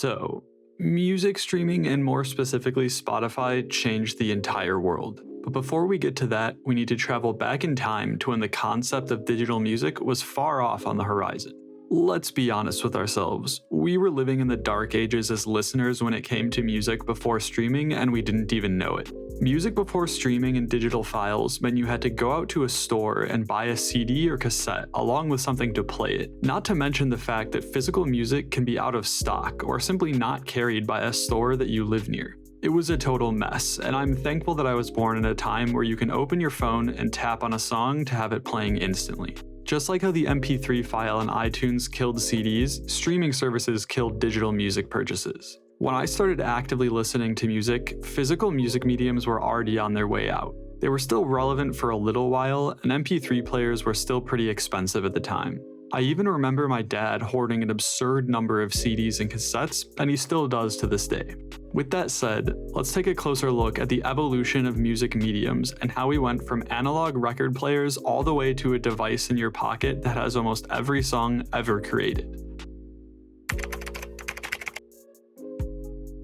So, music streaming and more specifically Spotify changed the entire world. But before we get to that, we need to travel back in time to when the concept of digital music was far off on the horizon. Let's be honest with ourselves, we were living in the dark ages as listeners when it came to music before streaming, and we didn't even know it. Music before streaming and digital files meant you had to go out to a store and buy a CD or cassette along with something to play it, not to mention the fact that physical music can be out of stock or simply not carried by a store that you live near. It was a total mess, and I'm thankful that I was born in a time where you can open your phone and tap on a song to have it playing instantly. Just like how the MP3 file on iTunes killed CDs, streaming services killed digital music purchases. When I started actively listening to music, physical music mediums were already on their way out. They were still relevant for a little while, and MP3 players were still pretty expensive at the time. I even remember my dad hoarding an absurd number of CDs and cassettes, and he still does to this day. With that said, let's take a closer look at the evolution of music mediums and how we went from analog record players all the way to a device in your pocket that has almost every song ever created.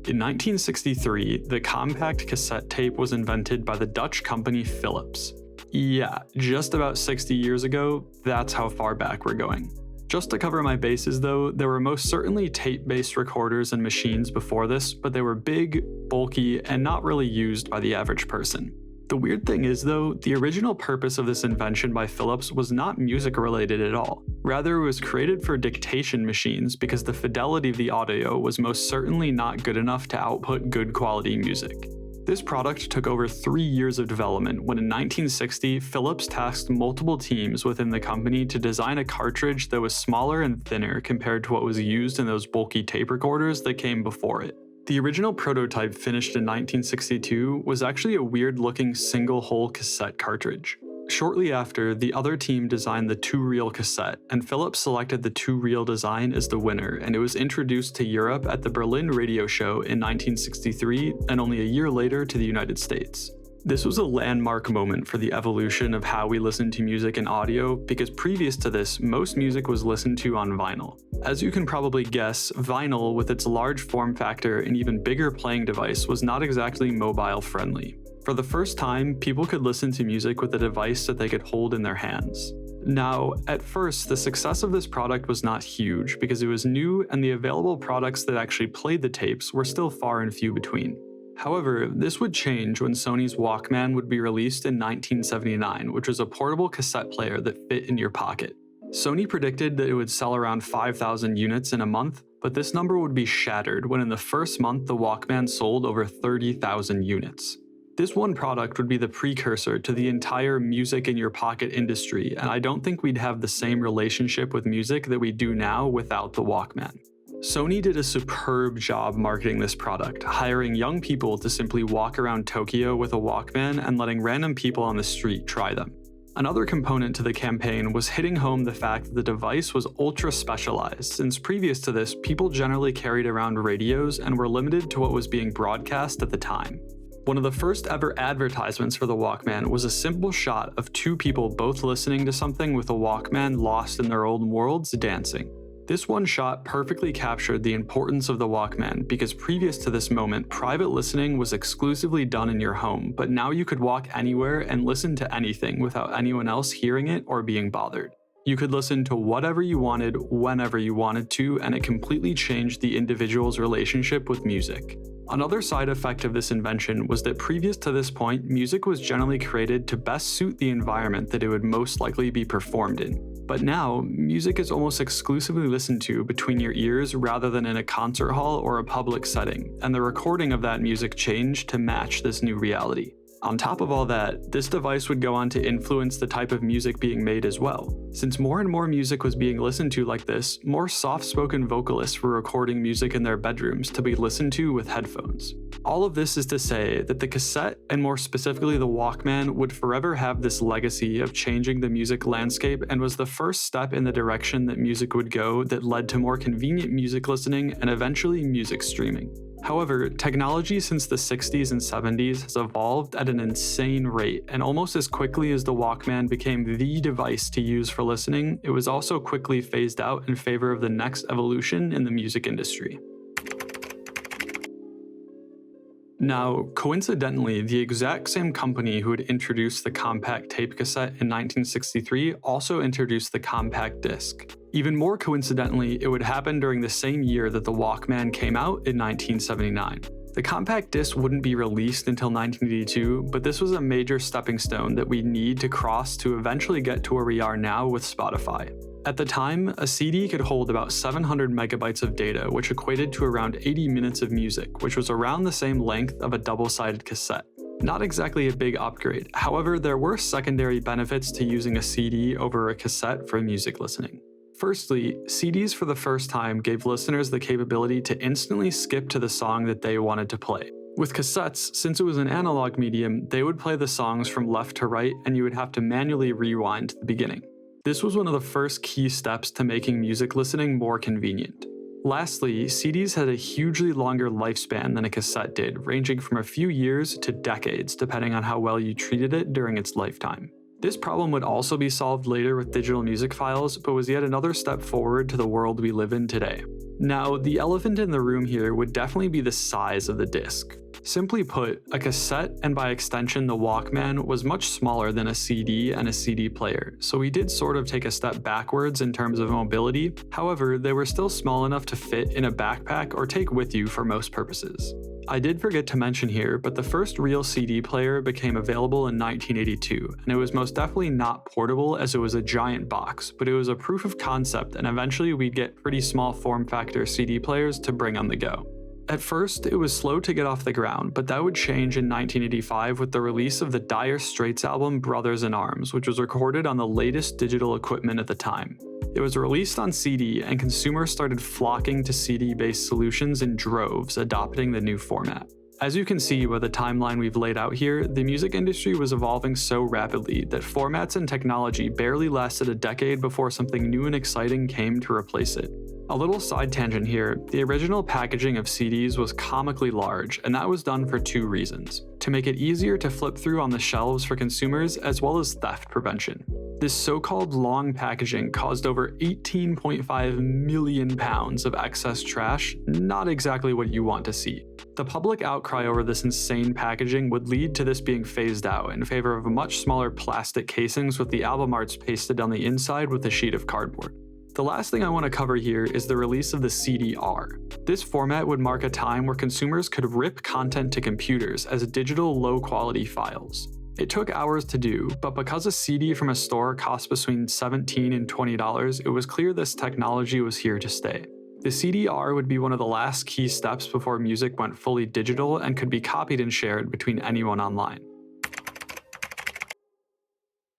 In 1963, the compact cassette tape was invented by the Dutch company Philips. Yeah, just about 60 years ago, that's how far back we're going. Just to cover my bases though, there were most certainly tape-based recorders and machines before this, but they were big, bulky, and not really used by the average person. The weird thing is though, the original purpose of this invention by Philips was not music related at all. Rather, it was created for dictation machines because the fidelity of the audio was most certainly not good enough to output good quality music. This product took over 3 years of development when in 1960, Philips tasked multiple teams within the company to design a cartridge that was smaller and thinner compared to what was used in those bulky tape recorders that came before it. The original prototype finished in 1962 was actually a weird-looking single-hole cassette cartridge. Shortly after, the other team designed the two-reel cassette, and Philips selected the two-reel design as the winner, and it was introduced to Europe at the Berlin Radio Show in 1963, and only a year later to the United States. This was a landmark moment for the evolution of how we listen to music and audio, because previous to this, most music was listened to on vinyl. As you can probably guess, vinyl, with its large form factor and even bigger playing device, was not exactly mobile friendly. For the first time, people could listen to music with a device that they could hold in their hands. Now, at first, the success of this product was not huge because it was new and the available products that actually played the tapes were still far and few between. However, this would change when Sony's Walkman would be released in 1979, which was a portable cassette player that fit in your pocket. Sony predicted that it would sell around 5,000 units in a month, but this number would be shattered when in the first month the Walkman sold over 30,000 units. This one product would be the precursor to the entire music in your pocket industry, and I don't think we'd have the same relationship with music that we do now without the Walkman. Sony did a superb job marketing this product, hiring young people to simply walk around Tokyo with a Walkman and letting random people on the street try them. Another component to the campaign was hitting home the fact that the device was ultra specialized, since previous to this, people generally carried around radios and were limited to what was being broadcast at the time. One of the first ever advertisements for the Walkman was a simple shot of two people both listening to something with a Walkman lost in their own worlds dancing. This one shot perfectly captured the importance of the Walkman because previous to this moment, private listening was exclusively done in your home, but now you could walk anywhere and listen to anything without anyone else hearing it or being bothered. You could listen to whatever you wanted, whenever you wanted to, and it completely changed the individual's relationship with music. Another side effect of this invention was that previous to this point, music was generally created to best suit the environment that it would most likely be performed in. But now, music is almost exclusively listened to between your ears rather than in a concert hall or a public setting, and the recording of that music changed to match this new reality. On top of all that, this device would go on to influence the type of music being made as well. Since more and more music was being listened to like this, more soft-spoken vocalists were recording music in their bedrooms to be listened to with headphones. All of this is to say that the cassette, and more specifically the Walkman, would forever have this legacy of changing the music landscape and was the first step in the direction that music would go that led to more convenient music listening and eventually music streaming. However, technology since the 60s and 70s has evolved at an insane rate, and almost as quickly as the Walkman became the device to use for listening, it was also quickly phased out in favor of the next evolution in the music industry. Now, coincidentally, the exact same company who had introduced the compact tape cassette in 1963 also introduced the compact disc. Even more coincidentally, it would happen during the same year that the Walkman came out in 1979. The compact disc wouldn't be released until 1982, but this was a major stepping stone that we need to cross to eventually get to where we are now with Spotify. At the time, a CD could hold about 700 megabytes of data, which equated to around 80 minutes of music, which was around the same length of a double-sided cassette. Not exactly a big upgrade, however, there were secondary benefits to using a CD over a cassette for music listening. Firstly, CDs for the first time gave listeners the capability to instantly skip to the song that they wanted to play. With cassettes, since it was an analog medium, they would play the songs from left to right and you would have to manually rewind to the beginning. This was one of the first key steps to making music listening more convenient. Lastly, CDs had a hugely longer lifespan than a cassette did, ranging from a few years to decades depending on how well you treated it during its lifetime. This problem would also be solved later with digital music files, but was yet another step forward to the world we live in today. Now, the elephant in the room here would definitely be the size of the disc. Simply put, a cassette, and by extension the Walkman, was much smaller than a CD and a CD player, so we did sort of take a step backwards in terms of mobility. However, they were still small enough to fit in a backpack or take with you for most purposes. I did forget to mention here, but the first real CD player became available in 1982, and it was most definitely not portable as it was a giant box, but it was a proof of concept, and eventually we'd get pretty small form factor CD players to bring on the go. At first, it was slow to get off the ground, but that would change in 1985 with the release of the Dire Straits album Brothers in Arms, which was recorded on the latest digital equipment at the time. It was released on CD, and consumers started flocking to CD-based solutions in droves, adopting the new format. As you can see by the timeline we've laid out here, the music industry was evolving so rapidly that formats and technology barely lasted a decade before something new and exciting came to replace it. A little side tangent here, the original packaging of CDs was comically large, and that was done for two reasons: to make it easier to flip through on the shelves for consumers, as well as theft prevention. This so-called long packaging caused over 18.5 million pounds of excess trash, not exactly what you want to see. The public outcry over this insane packaging would lead to this being phased out in favor of much smaller plastic casings with the album arts pasted on the inside with a sheet of cardboard. The last thing I want to cover here is the release of the CD-R. This format would mark a time where consumers could rip content to computers as digital low-quality files. It took hours to do, but because a CD from a store cost between $17 and $20, it was clear this technology was here to stay. The CD-R would be one of the last key steps before music went fully digital and could be copied and shared between anyone online.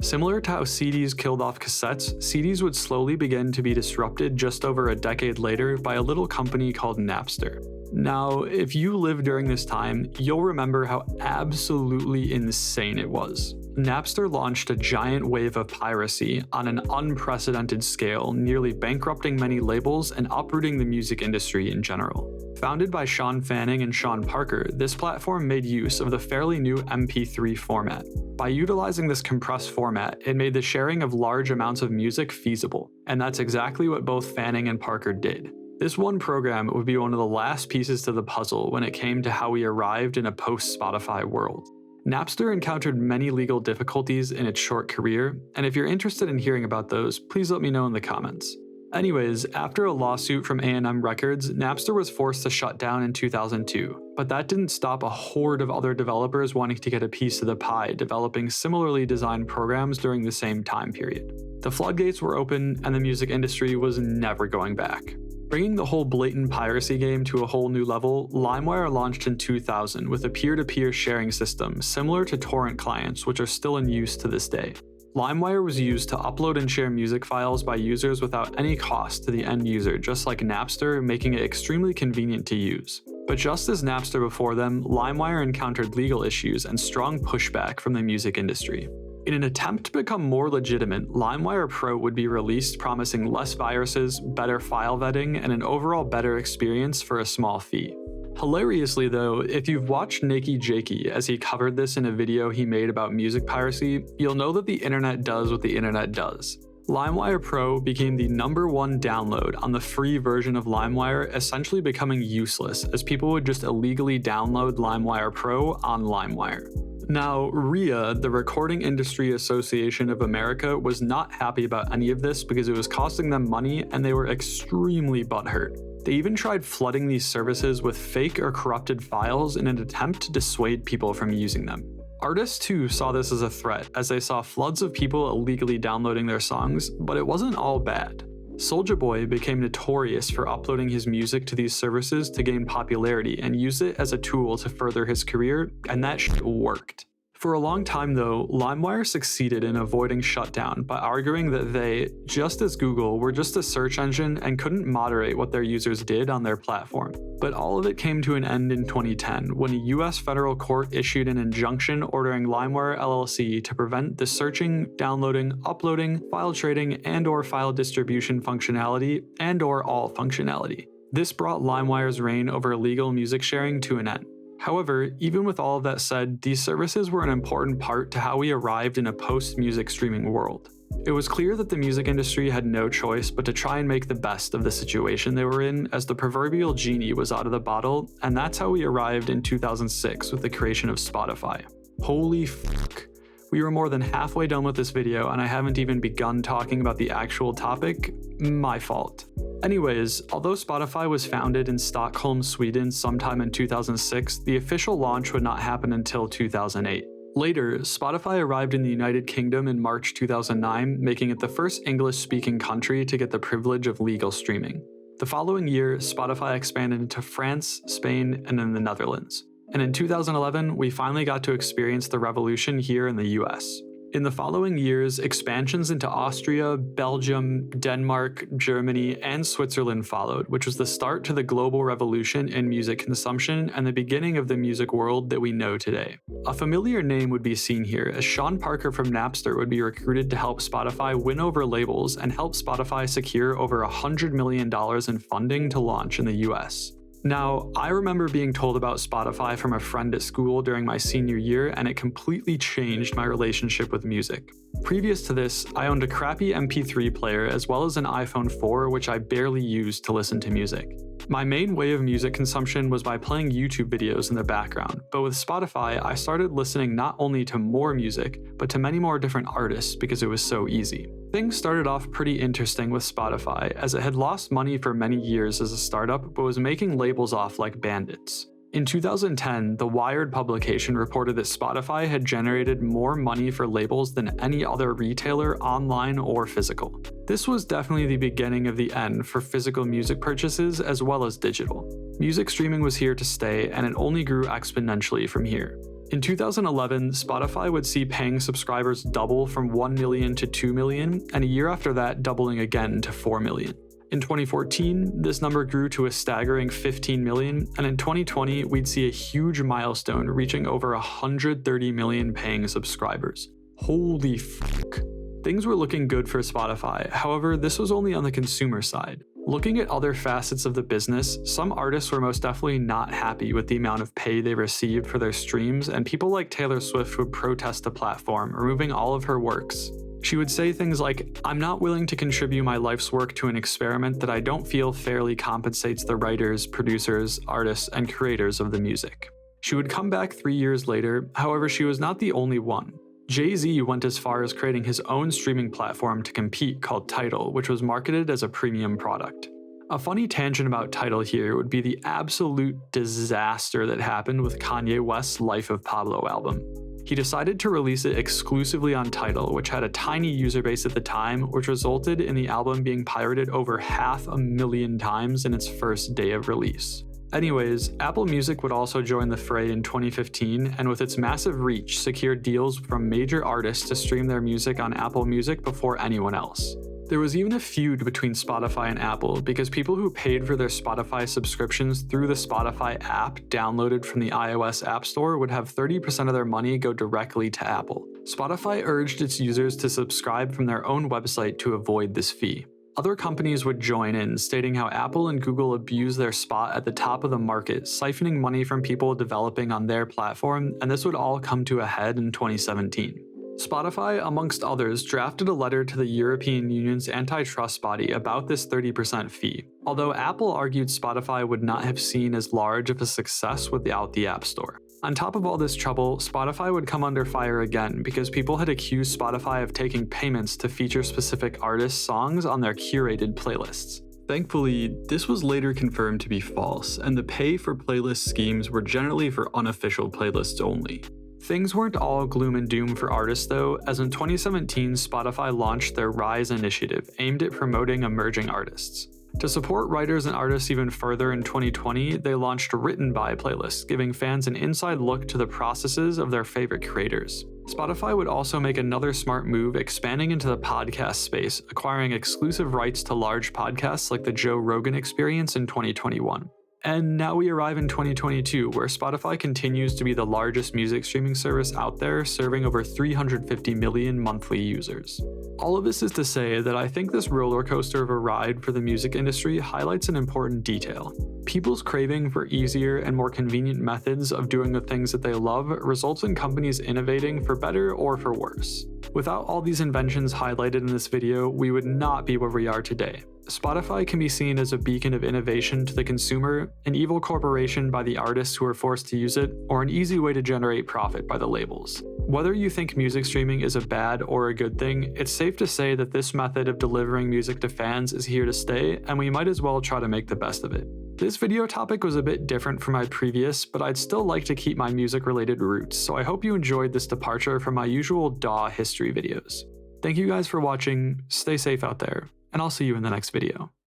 Similar to how CDs killed off cassettes, CDs would slowly begin to be disrupted just over a decade later by a little company called Napster. Now, if you lived during this time, you'll remember how absolutely insane it was. Napster launched a giant wave of piracy on an unprecedented scale, nearly bankrupting many labels and uprooting the music industry in general. Founded by Sean Fanning and Sean Parker, this platform made use of the fairly new MP3 format. By utilizing this compressed format, it made the sharing of large amounts of music feasible, and that's exactly what both Fanning and Parker did. This one program would be one of the last pieces to the puzzle when it came to how we arrived in a post-Spotify world. Napster encountered many legal difficulties in its short career, and if you're interested in hearing about those, please let me know in the comments. Anyways, after a lawsuit from A&M Records, Napster was forced to shut down in 2002, but that didn't stop a horde of other developers wanting to get a piece of the pie developing similarly designed programs during the same time period. The floodgates were open, and the music industry was never going back. Bringing the whole blatant piracy game to a whole new level, LimeWire launched in 2000 with a peer-to-peer sharing system similar to torrent clients, which are still in use to this day. LimeWire was used to upload and share music files by users without any cost to the end user, just like Napster, making it extremely convenient to use. But just as Napster before them, LimeWire encountered legal issues and strong pushback from the music industry. In an attempt to become more legitimate, LimeWire Pro would be released promising less viruses, better file vetting, and an overall better experience for a small fee. Hilariously though, if you've watched Nakey Jakey as he covered this in a video he made about music piracy, you'll know that the internet does what the internet does. LimeWire Pro became the #1 download on the free version of LimeWire, essentially becoming useless as people would just illegally download LimeWire Pro on LimeWire. Now, RIA, the Recording Industry Association of America, was not happy about any of this because it was costing them money and they were extremely butthurt. They even tried flooding these services with fake or corrupted files in an attempt to dissuade people from using them. Artists too saw this as a threat, as they saw floods of people illegally downloading their songs, but it wasn't all bad. Soulja Boy became notorious for uploading his music to these services to gain popularity and use it as a tool to further his career, and that shit worked. For a long time though, LimeWire succeeded in avoiding shutdown by arguing that they, just as Google, were just a search engine and couldn't moderate what their users did on their platform. But all of it came to an end in 2010 when a US federal court issued an injunction ordering LimeWire LLC to prevent the searching, downloading, uploading, file trading, and/or file distribution functionality and/or all functionality. This brought LimeWire's reign over illegal music sharing to an end. However, even with all of that said, these services were an important part to how we arrived in a post-music streaming world. It was clear that the music industry had no choice but to try and make the best of the situation they were in, as the proverbial genie was out of the bottle, and that's how we arrived in 2006 with the creation of Spotify. Holy fuck. We were more than halfway done with this video and I haven't even begun talking about the actual topic. My fault. Anyways, although Spotify was founded in Stockholm, Sweden sometime in 2006, the official launch would not happen until 2008. Later, Spotify arrived in the United Kingdom in March 2009, making it the first English-speaking country to get the privilege of legal streaming. The following year, Spotify expanded into France, Spain, and then the Netherlands. And in 2011, we finally got to experience the revolution here in the US. In the following years, expansions into Austria, Belgium, Denmark, Germany, and Switzerland followed, which was the start to the global revolution in music consumption and the beginning of the music world that we know today. A familiar name would be seen here, as Sean Parker from Napster would be recruited to help Spotify win over labels and help Spotify secure over $100 million in funding to launch in the US. Now, I remember being told about Spotify from a friend at school during my senior year, and it completely changed my relationship with music. Previous to this, I owned a crappy MP3 player as well as an iPhone 4, which I barely used to listen to music. My main way of music consumption was by playing YouTube videos in the background, but with Spotify, I started listening not only to more music, but to many more different artists because it was so easy. Things started off pretty interesting with Spotify, as it had lost money for many years as a startup, but was making labels off like bandits. In 2010, the Wired publication reported that Spotify had generated more money for labels than any other retailer, online or physical. This was definitely the beginning of the end for physical music purchases as well as digital. Music streaming was here to stay, and it only grew exponentially from here. In 2011, Spotify would see paying subscribers double from 1 million to 2 million, and a year after that doubling again to 4 million. In 2014, this number grew to a staggering 15 million, and in 2020, we'd see a huge milestone reaching over 130 million paying subscribers. Holy fuck. Things were looking good for Spotify, however, this was only on the consumer side. Looking at other facets of the business, some artists were most definitely not happy with the amount of pay they received for their streams, and people like Taylor Swift would protest the platform, removing all of her works. She would say things like, "I'm not willing to contribute my life's work to an experiment that I don't feel fairly compensates the writers, producers, artists, and creators of the music." She would come back 3 years later, however, she was not the only one. Jay-Z went as far as creating his own streaming platform to compete called Tidal, which was marketed as a premium product. A funny tangent about Tidal here would be the absolute disaster that happened with Kanye West's Life of Pablo album. He decided to release it exclusively on Tidal, which had a tiny user base at the time, which resulted in the album being pirated over 500,000 times in its first day of release. Anyways, Apple Music would also join the fray in 2015, and with its massive reach, secured deals from major artists to stream their music on Apple Music before anyone else. There was even a feud between Spotify and Apple because people who paid for their Spotify subscriptions through the Spotify app downloaded from the iOS App Store would have 30% of their money go directly to Apple. Spotify urged its users to subscribe from their own website to avoid this fee. Other companies would join in, stating how Apple and Google abuse their spot at the top of the market, siphoning money from people developing on their platform, and this would all come to a head in 2017. Spotify, amongst others, drafted a letter to the European Union's antitrust body about this 30% fee, although Apple argued Spotify would not have seen as large of a success without the App Store. On top of all this trouble, Spotify would come under fire again because people had accused Spotify of taking payments to feature specific artists' songs on their curated playlists. Thankfully, this was later confirmed to be false, and the pay-for-playlist schemes were generally for unofficial playlists only. Things weren't all gloom and doom for artists though, as in 2017 Spotify launched their Rise initiative aimed at promoting emerging artists. To support writers and artists even further in 2020, they launched Written By playlists, giving fans an inside look to the processes of their favorite creators. Spotify would also make another smart move, expanding into the podcast space, acquiring exclusive rights to large podcasts like the Joe Rogan Experience in 2021. And now we arrive in 2022, where Spotify continues to be the largest music streaming service out there, serving over 350 million monthly users. All of this is to say that I think this roller coaster of a ride for the music industry highlights an important detail. People's craving for easier and more convenient methods of doing the things that they love results in companies innovating for better or for worse. Without all these inventions highlighted in this video, we would not be where we are today. Spotify can be seen as a beacon of innovation to the consumer, an evil corporation by the artists who are forced to use it, or an easy way to generate profit by the labels. Whether you think music streaming is a bad or a good thing, it's safe to say that this method of delivering music to fans is here to stay, and we might as well try to make the best of it. This video topic was a bit different from my previous, but I'd still like to keep my music-related roots, so I hope you enjoyed this departure from my usual DAW history videos. Thank you guys for watching, stay safe out there, and I'll see you in the next video.